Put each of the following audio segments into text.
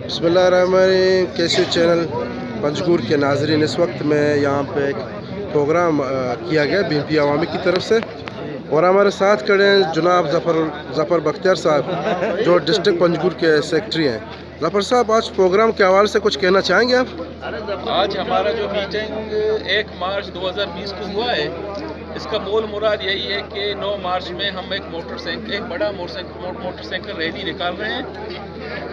بسم اللہ الرحمن الرحیم. کیسے چینل پنجگور کے ناظرین، اس وقت میں یہاں پہ ایک پروگرام کیا گیا BNP عوامی کی طرف سے، اور ہمارے ساتھ کھڑے ہیں جناب ظفر بختیار صاحب جو ڈسٹرکٹ پنجگور کے سیکرٹری ہیں. ظفر صاحب، آج پروگرام کے حوالے سے کچھ کہنا چاہیں گے آپ؟ آج ہمارا جو میٹنگ 1 مارچ 2020 کو ہوا ہے، اس کا مول مراد یہی ہے کہ 9 مارچ میں ہم ایک بڑا موٹر سائیکل ریلی نکال رہے ہیں.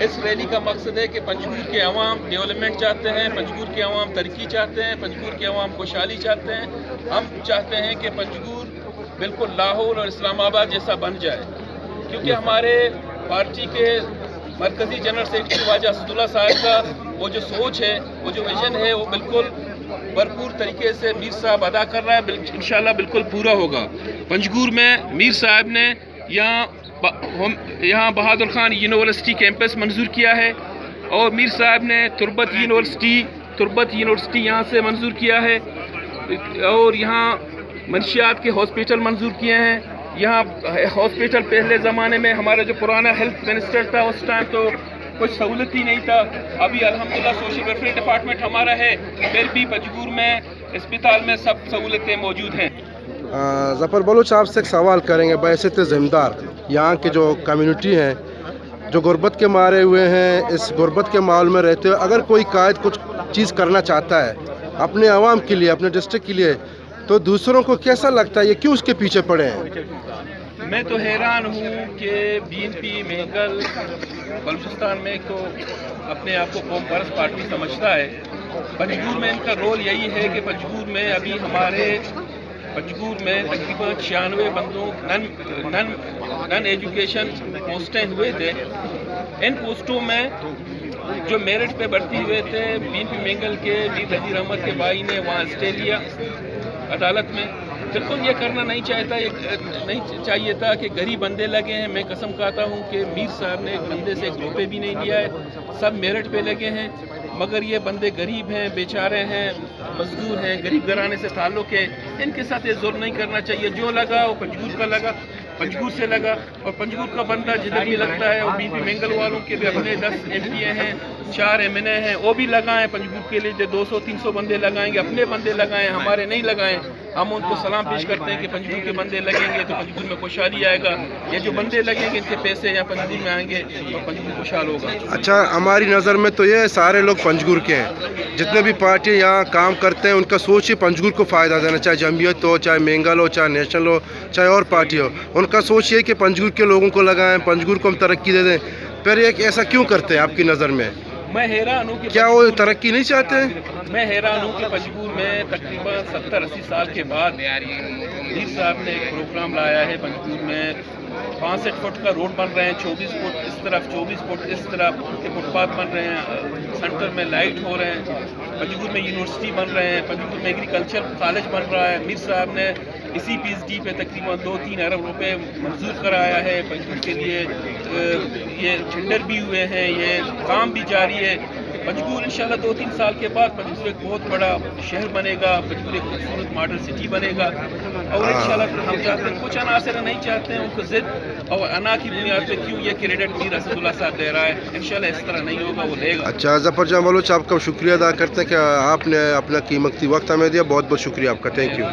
اس ریلی کا مقصد ہے کہ پنجگور کے عوام ڈیولپمنٹ چاہتے ہیں، پنجگور کے عوام ترقی چاہتے ہیں، پنجگور کے عوام خوشحالی چاہتے ہیں. ہم چاہتے ہیں کہ پنجگور بالکل لاہور اور اسلام آباد جیسا بن جائے، کیونکہ ہمارے پارٹی کے مرکزی جنرل سیکرٹری خواجہ اسداللہ صاحب کا وہ جو سوچ ہے، وہ جو ویژن ہے، وہ بالکل بھرپور طریقے سے میر صاحب ادا کر رہا ہے. انشاءاللہ بالکل پورا ہوگا. پنجگور میں میر صاحب نے یہاں بہادر خان یونیورسٹی کیمپس منظور کیا ہے، اور میر صاحب نے تربت یونیورسٹی یہاں سے منظور کیا ہے، اور یہاں منشیات کے ہاسپٹل منظور کیے ہیں. یہاں ہاسپٹل پہلے زمانے میں ہمارا جو پرانا ہیلتھ منسٹر تھا، اس ٹائم تو کچھ سہولت ہی نہیں تھا. ابھی الحمدللہ سوشل ویلفیئر ڈپارٹمنٹ ہمارا ہے، پھر بھی پنجگور میں اسپتال میں سب سہولتیں موجود ہیں. ظفر بلوچ آپ سے ایک سوال کریں گے. بحیثیت ذمہ یہاں کے جو کمیونٹی ہیں جو غربت کے مارے ہوئے ہیں، اس غربت کے ماحول میں رہتے ہوئے اگر کوئی قائد کچھ چیز کرنا چاہتا ہے اپنے عوام کے لیے، اپنے ڈسٹرکٹ کے لیے، تو دوسروں کو کیسا لگتا ہے؟ یہ کیوں اس کے پیچھے پڑے ہیں؟ میں تو حیران ہوں کہ BNP مہنگل بلوچستان میں تو اپنے آپ کو قوم پرست پارٹی سمجھتا ہے. پنجگور میں ان کا رول یہی ہے کہ پنجگور میں تقریباً 96 بندوں نن ایجوکیشن پوسٹیں ہوئے تھے. ان پوسٹوں میں جو میرٹ پہ بھرتی ہوئے تھے، BNP مہنگل کے میر نذیر احمد کے بھائی نے وہاں اسٹے لیا عدالت میں. بالکل یہ کرنا نہیں چاہیے تھا کہ غریب بندے لگے ہیں. میں قسم کھاتا ہوں کہ میر صاحب نے ایک بندے سے 1 روپے بھی نہیں لیا ہے، سب میرٹ پہ لگے ہیں. مگر یہ بندے غریب ہیں، بیچارے ہیں، مزدور ہیں، غریب گھرانے سے تعلق ہے. ان کے ساتھ یہ ظلم نہیں کرنا چاہیے. جو لگا وہ پنجگور کا لگا، پنجگور سے لگا، اور پنجگور کا بندہ جدھر بھی لگتا ہے. اور BNP مہنگل والوں کے بھی اپنے 10 MPA ہیں، 4 MNA ہیں، وہ بھی لگائیں پنجگور کے لیے. جو 200-300 بندے لگائیں گے، اپنے بندے لگائیں، ہمارے نہیں لگائیں. ہم ان کو سلام پیش کرتے ہیں کہ پنجگور کے بندے لگیں گے تو پنجگور میں خوشحالی آئے گا. یہ جو بندے لگیں گے ان کے پیسے یہاں پنجگور میں آئیں گے تو پنجگور خوشحال ہوگا. اچھا، ہماری نظر میں تو یہ سارے لوگ پنجگور کے ہیں. جتنے بھی پارٹی یہاں کام کرتے ہیں ان کا سوچ ہی پنجگور کو فائدہ دینا، چاہے جمعیت ہو، چاہے مہنگل ہو، چاہے نیشنل ہو، چاہے اور پارٹی ہو. ان کا سوچ یہ کہ پنجگور کے لوگوں کو لگائیں، پنجگور کو ہم ترقی دے دیں. پھر یہ ایسا کیوں کرتے ہیں آپ کی نظر میں؟ میں حیران ہوں کہ کیا وہ ترقی نہیں چاہتے ہیں؟ میں حیران ہوں کہ پنجگور میں تقریباً 70-80 سال کے بعد میر صاحب نے ایک پروگرام لایا ہے. پنجگور میں 65 فٹ کا روڈ بن رہے ہیں، 24 فٹ اس طرف، 24 فٹ اس طرف کے فٹ پاتھ بن رہے ہیں. سینٹر میں لائٹ ہو رہے ہیں. پنجگور میں یونیورسٹی بن رہے ہیں. پنجگور میں ایگریکلچر کالج بن رہا ہے. میر صاحب نے اسی PhD پہ تقریباً 2-3 ارب روپے منظور کرایا ہے پنجگور کے لیے. یہ ٹینڈر بھی ہوئے ہیں، یہ کام بھی جاری ہے. پنجگور انشاءاللہ 2-3 سال کے بعد پنجگور ایک بہت بڑا شہر بنے گا. پنجگور ایک خوبصورت ماڈل سٹی بنے گا. اور انشاءاللہ ہم چاہتے ہیں، کچھ عناصر نہیں چاہتے ہیں ان کو ضد اور انا کی بنیاد پہ کیوں یہ کریڈٹ میر اسداللہ صاحب دے رہا ہے. انشاءاللہ اس طرح نہیں ہوگا، وہ دے گا. اچھا، ظفر جان بلوچ، آپ کا شکریہ ادا کرتے ہیں کہ آپ نے اپنا قیمتی وقت ہمیں دیا. بہت بہت شکریہ آپ کا. Thank you.